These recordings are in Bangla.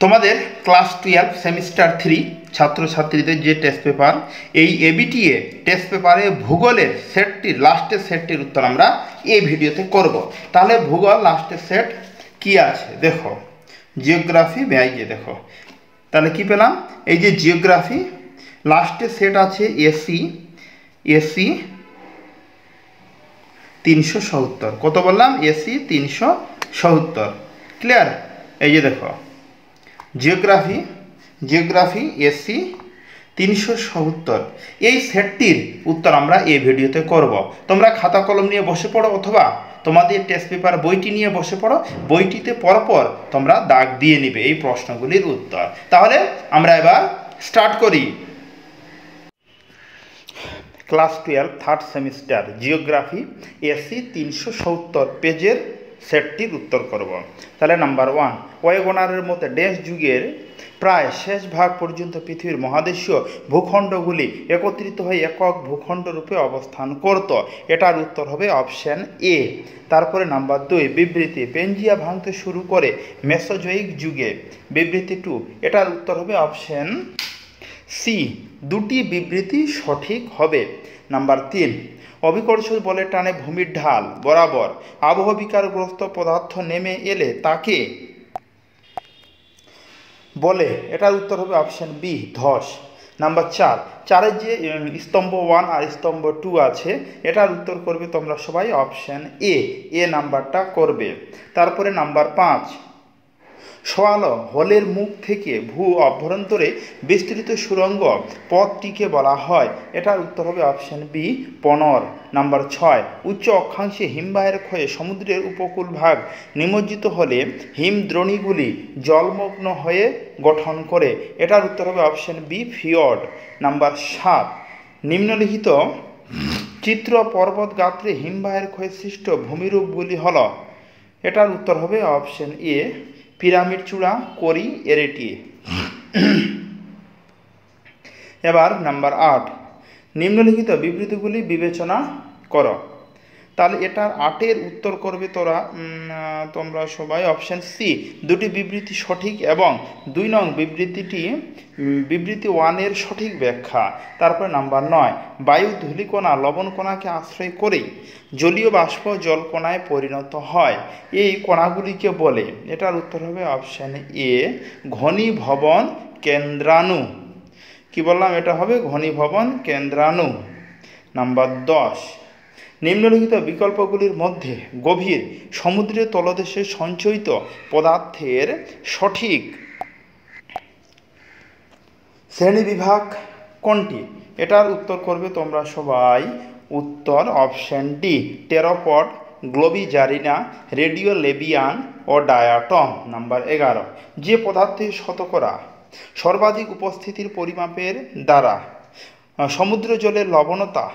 তোমাদের ক্লাস 12 সেমিস্টার 3 ছাত্রছাত্রীদের যে টেস্ট পেপার, এই এবিটিএ টেস্ট পেপারে ভূগোলের সেটটির লাস্টের সেটটির উত্তর আমরা এই ভিডিওতে করব। তাহলে ভূগোল লাস্টের সেট কি আছে দেখো, জিওগ্রাফি ব্যাইজে দেখো, তাহলে কি পেলাম, এই যে জিওগ্রাফি লাস্টের সেট আছে এসি 370। কত বললাম? এসি 370। ক্লিয়ার? এই যে দেখো জিওগ্রাফি এসি 370, এই সেটটির উত্তর আমরা এই ভিডিওতে করব। তোমরা খাতা কলম নিয়ে বসে পড়ো অথবা তোমাদের টেস্ট পেপার বইটি নিয়ে বসে পড়ো, বইটিতে পরপর তোমরা দাগ দিয়ে নিবে এই প্রশ্নগুলির উত্তর। তাহলে আমরা এবার স্টার্ট করি। Class 12 third semester geography AC 370 পেজের সেটটির উত্তর করব। তাহলে নাম্বার 1, ওয়েগনারের মতে ড্যাশ যুগের প্রায় শেষ ভাগ পর্যন্ত পৃথিবীর মহাদেশীয় ভূখণ্ডগুলি একত্রিত হয়ে একক ভূখণ্ড রূপে অবস্থান করত। এটার উত্তর হবে অপশান এ। তারপরে নাম্বার 2, বিবৃতি পেনজিয়া ভাঙতে শুরু করে মেসোজোয়িক যুগে। বিবৃতি 2, এটার উত্তর হবে অপশান সি। দুটি বিবৃতি সঠিক হবে। নাম্বার 3, অভিকর্ষ বলের টানে ভূমির ঢাল বরাবর আবহবিকারগ্রস্ত পদার্থ নেমে এলে তাকে বলে। এটার উত্তর হবে অপশান বি, ধস। নাম্বার 4, চারের যে স্তম্ভ 1 আর স্তম্ভ 2 আছে, এটার উত্তর করবে তোমরা সবাই অপশান এ নাম্বারটা করবে। তারপরে নাম্বার 5, সোয়ালো হলের মুখ থেকে ভূ অভ্যন্তরে বিস্তৃত সুড়ঙ্গ পথটিকে বলা হয়। এটার উত্তর হবে অপশান বি, 15। নাম্বার 6, উচ্চ অক্ষাংশে হিমবাহের ক্ষয়ে সমুদ্রের উপকূল ভাগ নিমজ্জিত হলে হিমদ্রোণীগুলি জলমগ্ন হয়ে গঠন করে। এটার উত্তর হবে অপশান বি, ফিয়র্ড। নাম্বার 7, নিম্নলিখিত চিত্র পর্বত গাত্রে হিমবাহের ক্ষয়ে সৃষ্ট ভূমিরূপগুলি হল। এটার উত্তর হবে অপশান এ, পিরামিড চূড়া, করি, এরেটি। এবার নাম্বার 8, নিম্নলিখিত বিবৃতিগুলি বিবেচনা করো। তাহলে এটার 8-এর উত্তর করবে তোমরা সবাই অপশান সি, দুটি বিবৃতি সঠিক এবং 2 নং বিবৃতি 1-এর সঠিক ব্যাখ্যা। তারপরে নাম্বার 9, বায়ু ধূলিকণা লবণকণাকে আশ্রয় করেই জলীয় বাষ্প জলকণায় পরিণত হয়। এই কণাগুলিকে বলে। এটার উত্তর হবে অপশান এ, ঘনীভবন কেন্দ্রাণু। কি বললাম? এটা হবে ঘনীভবন কেন্দ্রাণু। নাম্বার 10, নিম্নলিখিত বিকল্পগুলির মধ্যে গভীর সমুদ্রের তলদেশে সঞ্চয়িত পদার্থের সঠিক শ্রেণীবিভাগ কোনটি? এটার উত্তর করবে তোমরা সবাই উত্তর অপশান ডি, টেরাপড, গ্লোবিজারিনা, রেডিওলেবিয়ান ও ডায়াটম। নাম্বার 11, যে পদার্থের শতকরা সর্বাধিক উপস্থিতির পরিমাপের দ্বারা সমুদ্র জলের লবণতা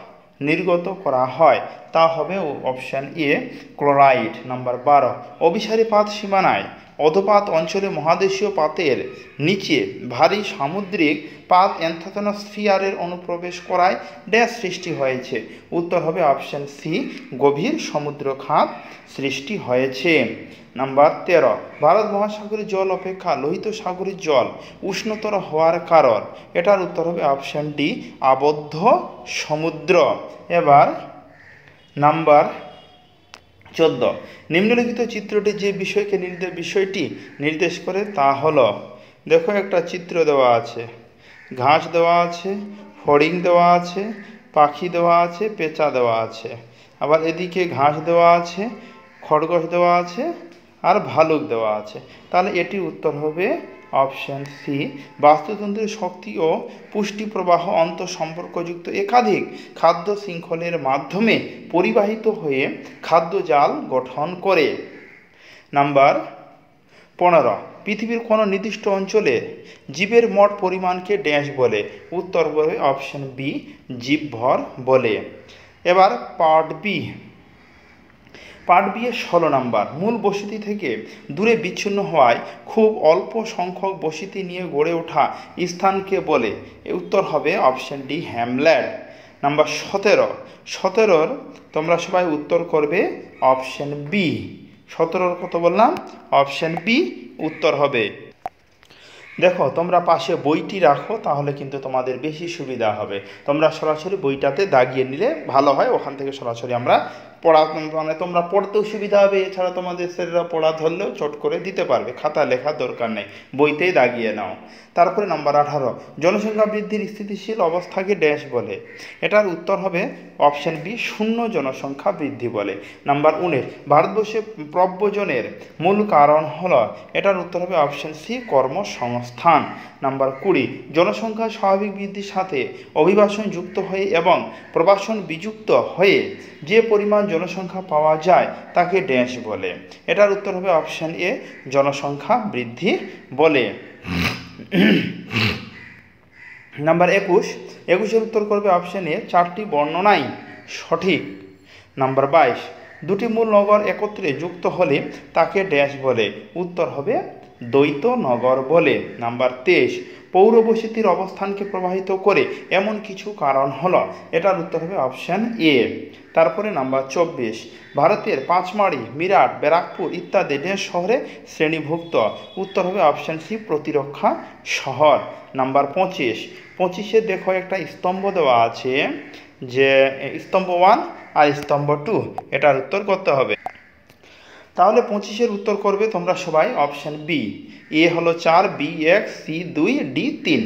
নির্গত করা হয় তা হবে অপশান এ, ক্লোরাইড। নাম্বার 12, অভিসারী পাত সীমানায় অধোপাত অঞ্চলে মহাদেশীয় পাতের নিচে ভারী সামুদ্রিক পাত অ্যান্থোনোস্ফিয়ারের অনুপ্রবেশ করায় ড্যাশ সৃষ্টি হয়েছে। উত্তর হবে অপশান সি, গভীর সমুদ্র খাত সৃষ্টি হয়েছে। নাম্বার 13, ভারত মহাসাগরের জল অপেক্ষা লোহিত সাগরের জল উষ্ণতর হওয়ার কারণ। এটার উত্তর হবে অপশান ডি, আবদ্ধ সমুদ্র। এবার নাম্বার 14, নিম্নলিখিত চিত্রটি যে বিষয়টি নির্দেশ করে তা হলো। দেখো একটা চিত্র দেওয়া আছে, ঘাস দেওয়া আছে, ফড়িং দেওয়া আছে, পাখি দেওয়া আছে, পেঁচা দেওয়া আছে। আবার এদিকে ঘাস দেওয়া আছে, খরগোশ দেওয়া আছে আর ভালুক দেওয়া আছে। তাহলে এটির উত্তর হবে অপশান সি, বাস্তুতন্ত্রের শক্তি ও পুষ্টি প্রবাহ অন্তঃসম্পর্কযুক্ত একাধিক খাদ্য শৃঙ্খলের মাধ্যমে পরিবাহিত হয়ে খাদ্যজাল গঠন করে। নাম্বার 15, পৃথিবীর কোনো নির্দিষ্ট অঞ্চলে জীবের মোট পরিমাণকে ড্যাশ বলে। উত্তর হবে অপশান বি, জীবভর বলে। এবার পার্ট বি এর 16 নাম্বার, মূল বসতি থেকে দূরে বিচ্ছিন্ন হওয়ায় খুব অল্প সংখ্যক বসতি নিয়ে গড়ে ওঠা স্থানকে বলে। উত্তর হবে অপশান ডি, হ্যামল্যান্ড। নাম্বার 17 তোমরা সবাই উত্তর করবে অপশান বি। 17 কত বললাম? অপশান বি উত্তর হবে। দেখো তোমরা পাশে বইটি রাখো, তাহলে কিন্তু তোমাদের বেশি সুবিধা হবে। তোমরা সরাসরি বইটাতে দাগিয়ে নিলে ভালো হয়, ওখান থেকে সরাসরি আমরা পড়া মানে তোমরা পড়তেও সুবিধা হবে, এছাড়া তোমাদের স্যাররা পড়া ধরলেও চট করে দিতে পারবে, খাতা লেখার দরকার নেই, বইতেই দাগিয়ে নাও। তারপরে নাম্বার 18, জনসংখ্যা বৃদ্ধির স্থিতিশীল অবস্থাকে ড্যাশ বলে। এটার উত্তর হবে অপশন বি, শূন্য জনসংখ্যা বৃদ্ধি বলে। নাম্বার 19, ভারতবর্ষে প্রব্রজনের মূল কারণ হলো, এটার উত্তর হবে অপশন সি, কর্মসংস্থান। নাম্বার 20, জনসংখ্যা স্বাভাবিক বৃদ্ধির সাথে অভিবাসন যুক্ত হয়ে এবং প্রবাসন বিযুক্ত হয়ে যে পরিমাণ জনসংখ্যা পাওয়া যায় তাকে ড্যাশ বলে। এটার উত্তর হবে অপশন এ, জনসংখ্যা বৃদ্ধি বলে। নাম্বার 21, উত্তর করবে অপশন এ, 4টি বর্ণনাই সঠিক। নাম্বার 22, দুটি মূল নগর একত্রে যুক্ত হলে তাকে ড্যাশ বলে। উত্তর হবে দ্বৈত নগর বলে। নাম্বার 23, পৌর বসতির অবস্থানকে প্রভাবিত করে এমন কিছু কারণ হলো। এটার উত্তর হবে অপশন এ। তারপরে নাম্বার 24, ভারতের পাঁচমারি, মিরাট, ব্যারাকপুর ইত্যাদি ড্যাশ শহরে শ্রেণীভুক্ত। উত্তর হবে অপশন সি, প্রতিরক্ষা শহর। নাম্বার 25 দেখো একটা স্তম্ভ দেওয়া আছে, যে স্তম্ভ 1 আর স্তম্ভ 2, এটার উত্তর করতে হবে। তাহলে 25 উত্তর করবে তোমরা সবাই অপশন বি, এ হলো 4, বি 1, সি 2, ডি 3।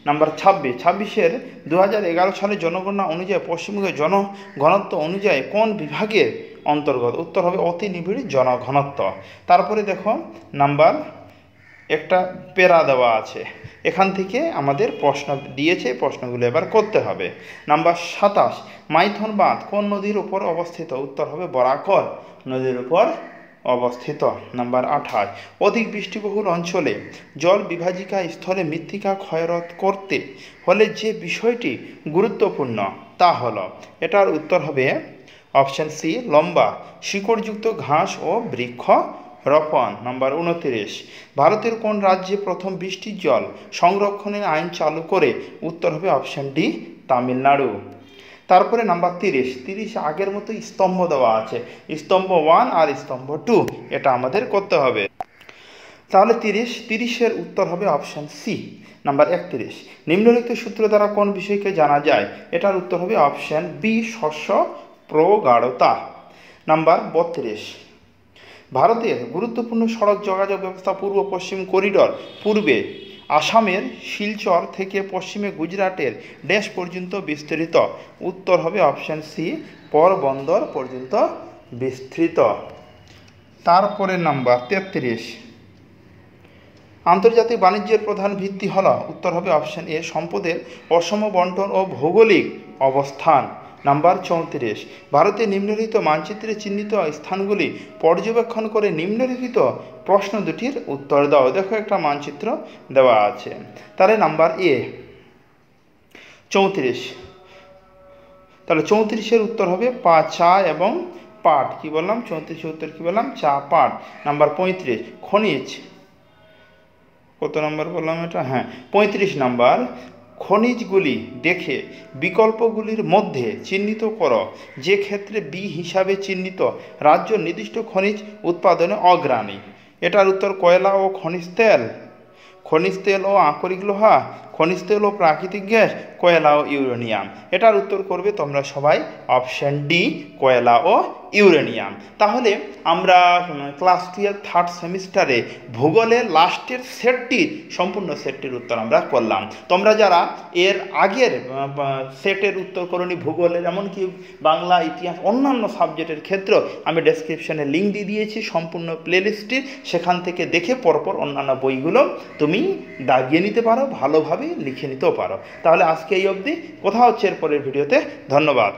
নাম্বার 26, 2011 সালে জনগণনা অনুযায়ী পশ্চিমবঙ্গের জনঘনত্ব অনুযায়ী কোন বিভাগের অন্তর্গত? উত্তর হবে অতি নিবিড় জনঘনত্ব। তারপরে দেখো নাম্বার একটা প্যারা দেওয়া আছে, এখান থেকে আমাদের প্রশ্ন দিয়েছে, প্রশ্নগুলো এবার করতে হবে। নাম্বার 27, মাইথন বাঁধ কোন নদীর উপর অবস্থিত? উত্তর হবে বরাকর নদীর উপর অবস্থিত। নাম্বার 28, অধিক বৃষ্টিবহুল অঞ্চলে জল বিভাজিকা স্থলে মৃত্তিকা ক্ষয়রোধ করতে হলে যে বিষয়টি গুরুত্বপূর্ণ তা হলো। এটার উত্তর হবে অপশন সি, লম্বা শিকড়যুক্ত ঘাস ও বৃক্ষ রোপণ। নাম্বার 29, ভারতের কোন রাজ্যে প্রথম বৃষ্টির জল সংরক্ষণের আইন চালু করে? উত্তর হবে অপশন ডি, তামিলনাড়ু। তারপরে নাম্বার 30 আগের মতো স্তম্ভ দেওয়া আছে, স্তম্ভ 1 আর স্তম্ভ 2, এটা আমাদের করতে হবে। তাহলে 30 উত্তর হবে অপশন সি। নাম্বার 31, নিম্নলিখিত সূত্র দ্বারা কোন বিষয়কে জানা যায়? এটার উত্তর হবে অপশন বি, শস্য প্রগাঢ়তা। নাম্বার 32, ভারতের গুরুত্বপূর্ণ সড়ক যোগাযোগ ব্যবস্থা পূর্ব পশ্চিম করিডোর পূর্বে আসামের শিলচর থেকে পশ্চিমে গুজরাটের ড্যাশ পর্যন্ত বিস্তৃত। উত্তর হবে অপশন সি, পোরবন্দর পর্যন্ত বিস্তৃত। তারপরে নাম্বার 33, আন্তর্জাতিক বাণিজ্যের প্রধান ভিত্তি হল। উত্তর হবে অপশন এ, সম্পদের অসম বন্টন ও ভৌগোলিক অবস্থান। নাম্বার 34, ভারতের নিম্নলিখিত মানচিত্রে চিহ্নিত স্থানগুলি পর্যবেক্ষণ করে নিম্নলিখিত প্রশ্ন দুটির উত্তর দাও। দেখো একটা মানচিত্র দেওয়া আছে, তাহলে নাম্বার এ 34, তাহলে 34 উত্তর হবে চা এবং পাট। কি বললাম? 34 উত্তর কি বললাম? চা পাট। নাম্বার 35, খনিজ, কত নম্বর বললাম এটা? হ্যাঁ 35 নাম্বার, খনিজগুলি দেখে বিকল্পগুলির মধ্যে চিহ্নিত করো যে ক্ষেত্রে বি হিসাবে চিহ্নিত রাজ্য নির্দিষ্ট খনিজ উৎপাদনে অগ্রণী। এটার উত্তর কয়লা ও খনিজ তেল ও আকরিক লোহা, খনিজ তেল ও প্রাকৃতিক গ্যাস, কয়লা ও ইউরেনিয়াম। এটার উত্তর করবে তোমরা সবাই অপশন ডি, কয়লা ও ইউরেনিয়াম। তাহলে আমরা ক্লাস 12 থার্ড সেমিস্টারে ভূগোলের লাস্টের সেটটির সম্পূর্ণ সেটটির উত্তর আমরা করলাম। তোমরা যারা এর আগের সেটের উত্তর করনি ভূগোলের, এমনকি বাংলা, ইতিহাস, অন্যান্য সাবজেক্টের ক্ষেত্রেও আমি ডেসক্রিপশনে লিঙ্ক দিয়ে দিয়েছি সম্পূর্ণ প্লেলিস্টটির, সেখান থেকে দেখে পরপর অন্যান্য বইগুলো তুমি দাগিয়ে নিতে পারো, ভালোভাবে লিখে নিতেও পারো। তাহলে আজকে এই অবধি, কথা হচ্ছে এরপরের ভিডিওতে। ধন্যবাদ।